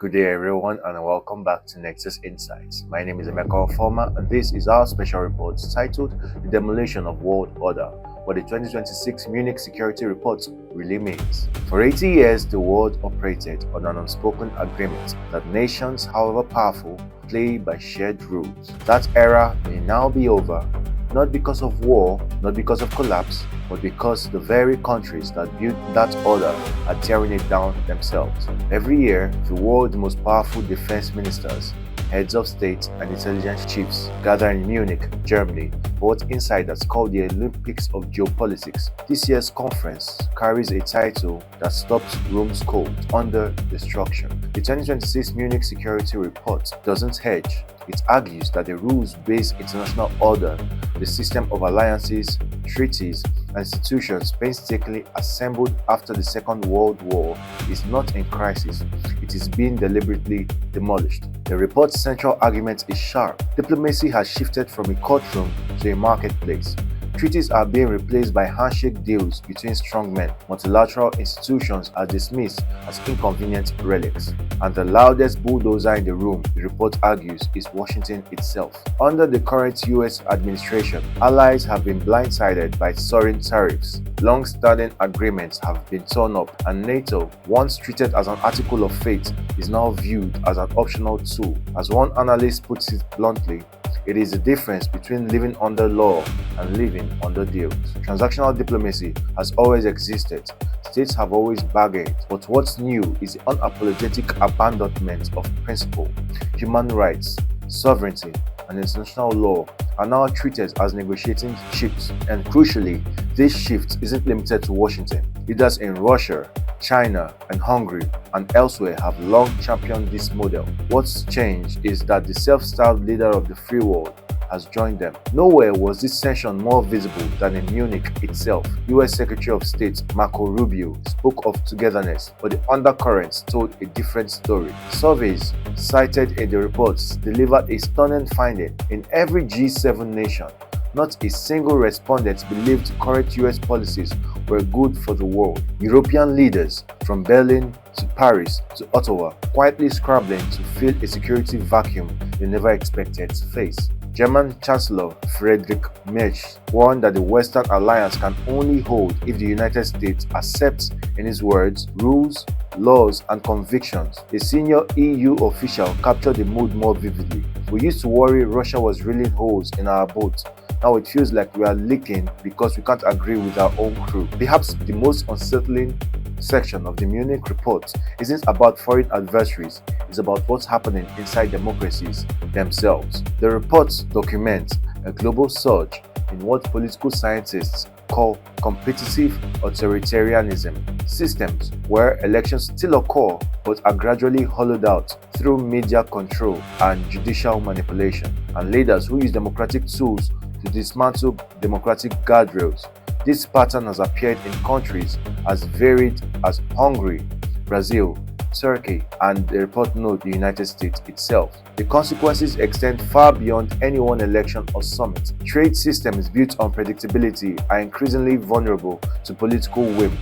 Good day everyone and welcome back to Nexus Insights. My name is Emeka Ofoma and this is our special report titled The Demolition of World Order, what the 2026 Munich Security Report really means. For 80 years, the world operated on an unspoken agreement that nations, however powerful, play by shared rules. That era may now be over, not because of war, not because of collapse, but because the very countries that built that order are tearing it down themselves. Every year, the world's most powerful defense ministers, heads of state, and intelligence chiefs gather in Munich, Germany, for what insiders call the Olympics of geopolitics. This year's conference carries a title that stops Rome's cold under destruction. The 2026 Munich Security Report doesn't hedge. It argues that the rules-based international order, the system of alliances, treaties, and institutions painstakingly assembled after the Second World War is not in crisis. It is being deliberately demolished. The report's central argument is sharp. Diplomacy has shifted from a courtroom to a marketplace. Treaties are being replaced by handshake deals between strongmen. Multilateral institutions are dismissed as inconvenient relics. And the loudest bulldozer in the room, the report argues, is Washington itself. Under the current US administration, allies have been blindsided by soaring tariffs. Long-standing agreements have been torn up, and NATO, once treated as an article of faith, is now viewed as an optional tool. As one analyst puts it bluntly, it is the difference between living under law and living under deals. Transactional diplomacy has always existed. States have always bargained, but what's new is the unapologetic abandonment of principle. Human rights, sovereignty, and international law are now treated as negotiating chips, and crucially, this shift isn't limited to Washington. Leaders in Russia, China, and Hungary and elsewhere have long championed this model. What's changed is that the self-styled leader of the free world has joined them. Nowhere was this tension more visible than in Munich itself. US Secretary of State Marco Rubio spoke of togetherness, but the undercurrents told a different story. Surveys cited in the reports delivered a stunning finding. In every G7 nation, not a single respondent believed current US policies were good for the world. European leaders, from Berlin to Paris to Ottawa, quietly scrambling to fill a security vacuum they never expected to face. German Chancellor Friedrich Merz warned that the Western alliance can only hold if the United States accepts, in his words, rules, laws, and convictions. A senior EU official captured the mood more vividly. We used to worry Russia was drilling holes in our boat. Now it feels like we are leaking because we can't agree with our own crew. Perhaps the most unsettling section of the Munich report isn't about foreign adversaries, it's about what's happening inside democracies themselves. The report documents a global surge in what political scientists call competitive authoritarianism, systems where elections still occur but are gradually hollowed out through media control and judicial manipulation, and leaders who use democratic tools to dismantle democratic guardrails. This pattern has appeared in countries as varied as Hungary, Brazil, Turkey, and the report notes the United States itself. The consequences extend far beyond any one election or summit. Trade systems built on predictability are increasingly vulnerable to political whim.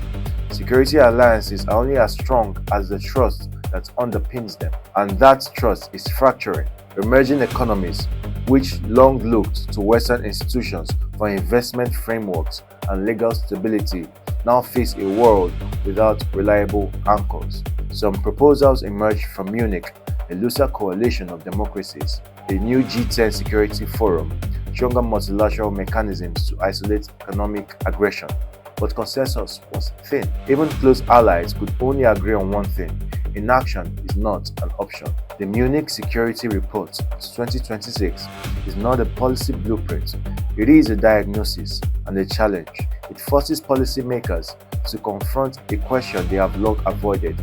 Security alliances are only as strong as the trust that underpins them, and that trust is fracturing. Emerging economies, which long looked to Western institutions for investment frameworks and legal stability, now face a world without reliable anchors. Some proposals emerged from Munich: a looser coalition of democracies, a new G10 security forum, stronger multilateral mechanisms to isolate economic aggression. But consensus was thin. Even close allies could only agree on one thing: inaction is not an option. The Munich Security Report 2026 is not a policy blueprint, it is a diagnosis and a challenge. It forces policymakers to confront a question they have long avoided.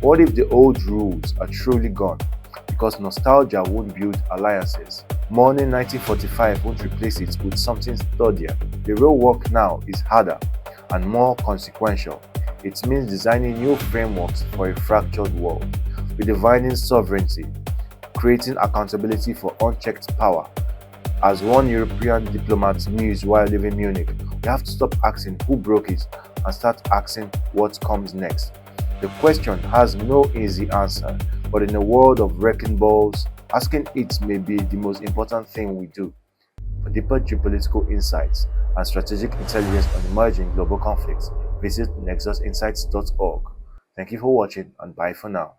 What if the old rules are truly gone? Because nostalgia won't build alliances. Mourning 1945 won't replace it with something sturdier. The real work now is harder and more consequential. It means designing new frameworks for a fractured world, redefining sovereignty, creating accountability for unchecked power. As one European diplomat mused while leaving Munich, we have to stop asking who broke it and start asking what comes next. The question has no easy answer, But in a world of wrecking balls, asking it may be the most important thing we do. For deeper geopolitical insights and strategic intelligence on emerging global conflicts, visit nexusinsights.org. Thank you for watching and bye for now.